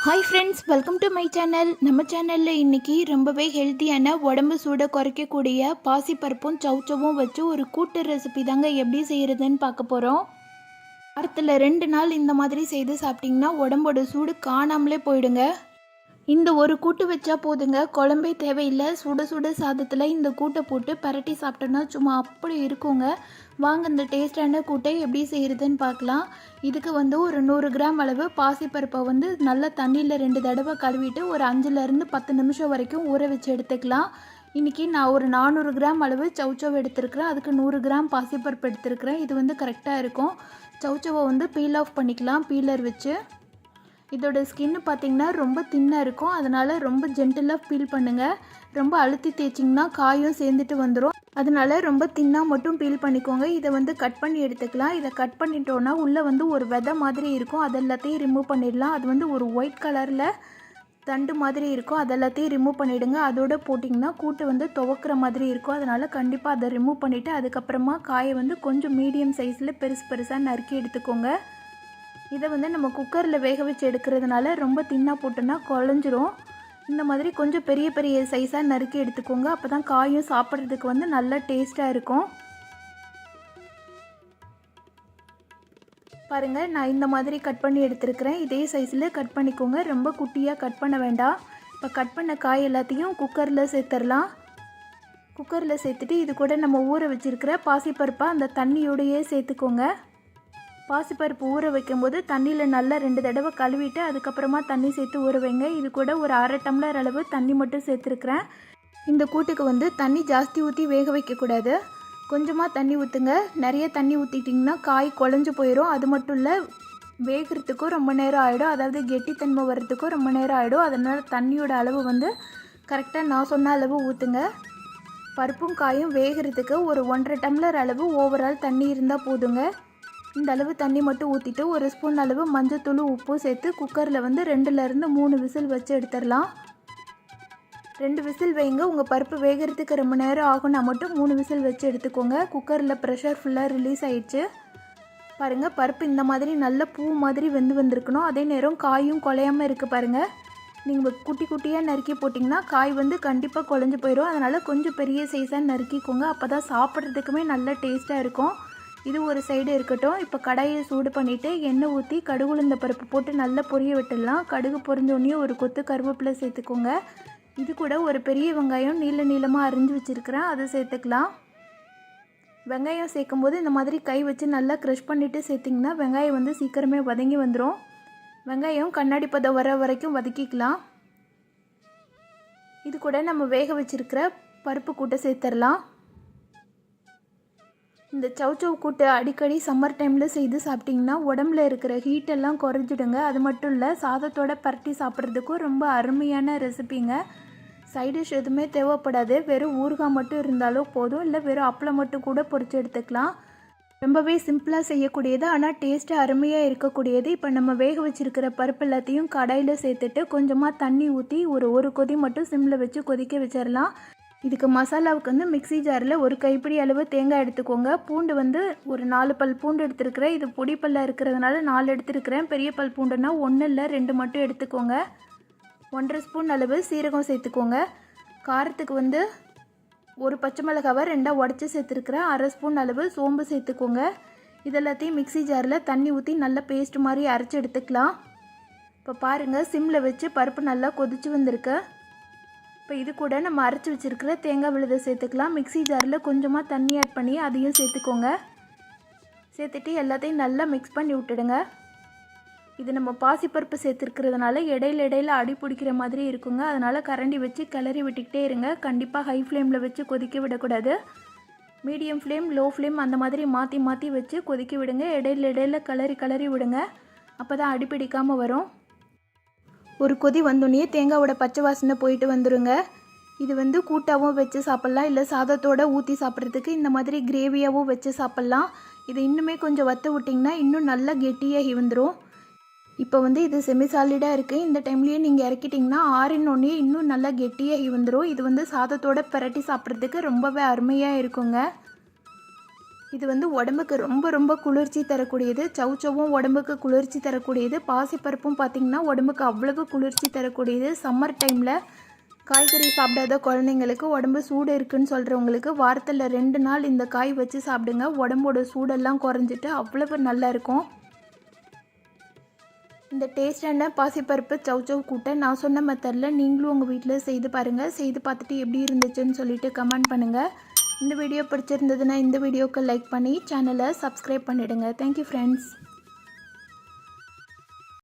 Hi friends, welcome to my channel. நம்ம சேனலில் இன்றைக்கி ரொம்பவே ஹெல்த்தியான உடம்பு சூடை குறைக்கக்கூடிய பாசிப்பருப்பும் சௌச்சவும் வச்சு ஒரு கூட்டு ரெசிபி தாங்க எப்படி செய்கிறதுன்னு பார்க்க போகிறோம். வாரத்தில் 2 நாள் இந்த மாதிரி செய்து சாப்பிட்டிங்கன்னா உடம்போட சூடு காணாமலே போயிடுங்க. இந்த ஒரு கூட்டு வச்சா போதுங்க, குழம்பே தேவையில்லை. சுட சுட சாதத்தில் இந்த கூட்டை போட்டு பரட்டி சாப்பிட்டோன்னா சும்மா அப்படி இருக்குங்க. வாங்க இந்த டேஸ்டான கூட்டை எப்படி செய்கிறதுன்னு பார்க்கலாம். இதுக்கு ஒரு 100 கிராம் அளவு பாசிப்பருப்பை நல்லா தண்ணியில் 2 தடவை கழுவிட்டு ஒரு 5லேருந்து 10 நிமிஷம் வரைக்கும் ஊற வச்சு எடுத்துக்கலாம். இன்றைக்கி நான் ஒரு 400 கிராம் அளவு சௌச்சவ் எடுத்துருக்கிறேன். அதுக்கு 100 கிராம் பாசிப்பருப்பு எடுத்துருக்கிறேன். இது கரெக்டாக இருக்கும். சௌச்சவை பீல் ஆஃப் பண்ணிக்கலாம் பீலர் வச்சு. இதோட ஸ்கின்னு பார்த்திங்கன்னா ரொம்ப தின்னாக இருக்கும், அதனால் ரொம்ப ஜென்டிலாக பீல் பண்ணுங்கள். ரொம்ப அழுத்தி தேய்ச்சிங்கன்னா காயும் சேர்ந்துட்டு வந்துடும். அதனால் ரொம்ப தின்னாக மட்டும் பீல் பண்ணிக்கோங்க. இதை கட் பண்ணி எடுத்துக்கலாம். இதை கட் பண்ணிட்டோன்னா உள்ளே ஒரு விதை மாதிரி இருக்கும், அதெல்லாத்தையும் ரிமூவ் பண்ணிடலாம். அது ஒரு ஒயிட் கலரில் தண்டு மாதிரி இருக்கும், அதெல்லாத்தையும் ரிமூவ் பண்ணிவிடுங்க. அதோடு போட்டிங்கன்னா கூட்டு துவக்கிற மாதிரி இருக்கும். அதனால் கண்டிப்பாக அதை ரிமூவ் பண்ணிவிட்டு அதுக்கப்புறமா காயை கொஞ்சம் மீடியம் சைஸில் பெருசாக நறுக்கி எடுத்துக்கோங்க. இதை நம்ம குக்கரில் வேக வச்சு எடுக்கிறதுனால ரொம்ப தின்னாக போட்டோன்னா குழஞ்சிரும். இந்த மாதிரி கொஞ்சம் பெரிய சைஸாக நறுக்கி எடுத்துக்கோங்க. அப்போ தான் காயும் சாப்பிட்றதுக்கு நல்லா டேஸ்ட்டாக இருக்கும். பாருங்கள், நான் இந்த மாதிரி கட் பண்ணி எடுத்துருக்கிறேன். இதே சைஸில் கட் பண்ணிக்கோங்க, ரொம்ப குட்டியாக கட் பண்ண வேண்டாம். இப்போ கட் பண்ண காய் எல்லாத்தையும் குக்கரில் சேர்த்துடலாம். குக்கரில் சேர்த்துட்டு இது கூட நம்ம ஊற வச்சுருக்கிற பாசிப்பருப்பை அந்த தண்ணியோடையே சேர்த்துக்கோங்க. பாசிப்பருப்பு ஊற வைக்கும்போது தண்ணியில் நல்லா 2 தடவை கழுவிட்டு அதுக்கப்புறமா தண்ணி சேர்த்து ஊற வைங்க. இது கூட ஒரு 1/2 டம்ளர் அளவு தண்ணி மட்டும் சேர்த்துருக்குறேன். இந்த கூட்டுக்கு தண்ணி ஜாஸ்தி ஊற்றி வேக வைக்கக்கூடாது, கொஞ்சமாக தண்ணி ஊற்றுங்க. நிறைய தண்ணி ஊற்றிட்டிங்கன்னா காய் குழஞ்சி போயிடும். அது மட்டும் இல்லை, வேகிறதுக்கும் ரொம்ப நேரம் ஆகிடும், அதாவது கெட்டித்தன்மை வர்றதுக்கும் ரொம்ப நேரம் ஆகிடும். அதனால் தண்ணியோட அளவு கரெக்டாக நான் சொன்ன அளவு ஊற்றுங்க. பருப்பும் காயும் வேகிறதுக்கு ஒரு 1.5 டம்ளர் அளவு ஓவரால் தண்ணி இருந்தால் போதுங்க. இந்த அளவு தண்ணி மட்டும் ஊற்றிட்டு ஒரு ஸ்பூன் அளவு மஞ்சத்தூள் உப்பு சேர்த்து குக்கரில் 2லேருந்து 3 விசில் வச்சு எடுத்துடலாம். 2 விசில் வைங்க. உங்கள் பருப்பு வேகிறதுக்கு ரொம்ப நேரம் ஆகும்னா மட்டும் 3 விசில் வச்சு எடுத்துக்கோங்க. குக்கரில் ப்ரெஷர் ஃபுல்லாக ரிலீஸ் ஆகிடுச்சு. பாருங்கள், பருப்பு இந்த மாதிரி நல்ல பூ மாதிரி வந்திருக்கணும். அதே நேரம் காயும் குலையாமல் இருக்குது பாருங்கள். நீங்கள் குட்டி குட்டியாக நறுக்கி போட்டிங்கன்னா காய் கண்டிப்பாக குழஞ்சி போயிடும். அதனால் கொஞ்சம் பெரிய சைஸாக நறுக்கிக்கோங்க. அப்போ தான் சாப்பிட்றதுக்குமே நல்ல டேஸ்ட்டாக இருக்கும். இது ஒரு சைடு இருக்கட்டும். இப்போ கடாயை சூடு பண்ணிவிட்டு எண்ணெய் ஊற்றி கடுகு உளுந்த பருப்பு போட்டு நல்லா பொரிய விட்டுடலாம். கடுகு பொரிஞ்சோடனே ஒரு கொத்து கருவேப்பிலை சேர்த்துக்கோங்க. இது கூட ஒரு பெரிய வெங்காயம் நீளமாக அரிஞ்சு வச்சுருக்கிறேன், அதை சேர்த்துக்கலாம். வெங்காயம் சேர்க்கும்போது இந்த மாதிரி கை வச்சு நல்லா க்ரஷ் பண்ணிவிட்டு சேர்த்திங்கன்னா வெங்காயம் சீக்கிரமே வதங்கி வந்துடும். வெங்காயம் கண்ணாடி பதம் வர வரைக்கும் வதக்கிக்கலாம். இது கூட நம்ம வேக வச்சுருக்கிற பருப்பு கூட்டை சேர்த்துடலாம். இந்த சௌச்சவ் கூட்டு அடிக்கடி சம்மர் டைமில் செய்து சாப்பிட்டிங்கன்னா உடம்புல இருக்கிற ஹீட்டெல்லாம் குறைஞ்சிடுங்க. அது மட்டும் இல்லை, சாதத்தோட பரட்டி சாப்பிட்றதுக்கும் ரொம்ப அருமையான ரெசிபிங்க. சைடிஷ் எதுவுமே தேவைப்படாது, வெறும் ஊறுகாய் மட்டும் இருந்தாலும் போதும், இல்லை வெறும் அப்பளம் மட்டும் கூட பொரிச்சு எடுத்துக்கலாம். ரொம்பவே சிம்பிளாக செய்யக்கூடியது, ஆனால் டேஸ்ட்டு அருமையாக இருக்கக்கூடியது. இப்போ நம்ம வேக வச்சுருக்கிற பருப்பு எல்லாத்தையும் கடாயில் சேர்த்துட்டு கொஞ்சமாக தண்ணி ஊற்றி ஒரு கொதி மட்டும் சிம்மில் வச்சு கொதிக்க வச்சிடலாம். இதுக்கு மசாலாவுக்கு மிக்ஸி ஜாரில் ஒரு கைப்பிடி அளவு தேங்காய் எடுத்துக்கோங்க. பூண்டு ஒரு 4 பல் பூண்டு எடுத்துருக்கிறேன். இது பொடி பல்லாக இருக்கிறதுனால 4 எடுத்துருக்கிறேன். பெரிய பல் பூண்டுனா 1 இல்லை 2 மட்டும் எடுத்துக்கோங்க. 1.5 ஸ்பூன் அளவு சீரகம் சேர்த்துக்கோங்க. காரத்துக்கு ஒரு பச்சை மிளகாவை 2ஆக உடச்சி சேர்த்துருக்கிறேன். 1/2 ஸ்பூன் அளவு சோம்பு சேர்த்துக்கோங்க. இதெல்லாத்தையும் மிக்ஸி ஜாரில் தண்ணி ஊற்றி நல்லா பேஸ்ட் மாதிரி அரைச்சி எடுத்துக்கலாம். இப்போ பாருங்கள், சிம்மில் வச்சு பருப்பு நல்லா கொதிச்சு வந்திருக்கு. இப்போ இது கூட நம்ம அரைச்சி வச்சுருக்கிற தேங்காய் விழுதை சேர்த்துக்கலாம். மிக்ஸி ஜாரில் கொஞ்சமாக தண்ணி ஆட் பண்ணி அதையும் சேர்த்துக்கோங்க. சேர்த்துட்டு எல்லாத்தையும் நல்லா மிக்ஸ் பண்ணி விட்டுடுங்க. இது நம்ம பாசிப்பருப்பு சேர்த்துருக்கிறதுனால இடையில அடி பிடிக்கிற மாதிரி இருக்குங்க. அதனால் கரண்டி வச்சு கிளறி விட்டுக்கிட்டே இருங்க. கண்டிப்பாக ஹை ஃப்ளேமில் வச்சு கொதிக்க விடக்கூடாது. மீடியம் ஃப்ளேம், லோ ஃப்ளேம் அந்த மாதிரி மாற்றி வச்சு கொதிக்க விடுங்க. இடையில கிளறி விடுங்க. அப்போ தான் அடி பிடிக்காமல் வரும். ஒரு கொதி வந்தோடனே தேங்காவோட பச்சை வாசனை போயிட்டு வந்துடுங்க. இது கூட்டாகவும் வச்சு சாப்பிட்லாம், இல்லை சாதத்தோடு ஊற்றி சாப்பிட்றதுக்கு இந்த மாதிரி கிரேவியாகவும் வச்சு சாப்பிட்லாம். இதை இன்னுமே கொஞ்சம் வற்ற விட்டிங்கன்னா இன்னும் நல்லா கெட்டியாகி வந்துடும். இப்போ இது செமி சாலிடாக இருக்குது. இந்த டைம்லேயே நீங்கள் இறக்கிட்டிங்கன்னா ஆறினோடனே இன்னும் நல்லா கெட்டியாகி வந்துடும். இது சாதத்தோட பிரட்டி சாப்பிட்றதுக்கு ரொம்பவே அருமையாக இருக்குங்க. இது வந்து உடம்புக்கு ரொம்ப ரொம்ப குளிர்ச்சி தரக்கூடியது. சௌசௌவும் உடம்புக்கு குளிர்ச்சி தரக்கூடியது. பாசிப்பருப்பும் பார்த்திங்கன்னா உடம்புக்கு அவ்வளவு குளிர்ச்சி தரக்கூடியது. சம்மர் டைமில் காய்கறி சாப்பிடாத குழந்தைங்களுக்கு, உடம்பு சூடு இருக்குதுன்னு சொல்கிறவங்களுக்கு வாரத்தில் 2 நாள் இந்த காய் வச்சு சாப்பிடுங்க. உடம்போட சூடெல்லாம் குறைஞ்சிட்டு அவ்வளவு நல்லாயிருக்கும். இந்த டேஸ்டான பாசிப்பருப்பு சௌசௌ கூட்டை நான் சொன்ன மெத்தடில் நீங்களும் உங்கள் வீட்டில் செய்து பாருங்கள். செய்து பார்த்துட்டு எப்படி இருந்துச்சுன்னு சொல்லிட்டு கமெண்ட் பண்ணுங்கள். இந்த வீடியோ பிடிச்சிருந்ததுன்னா இந்த வீடியோக்கு லைக் பண்ணி சேனலை சப்ஸ்கிரைப் பண்ணிவிடுங்க. Thank you friends.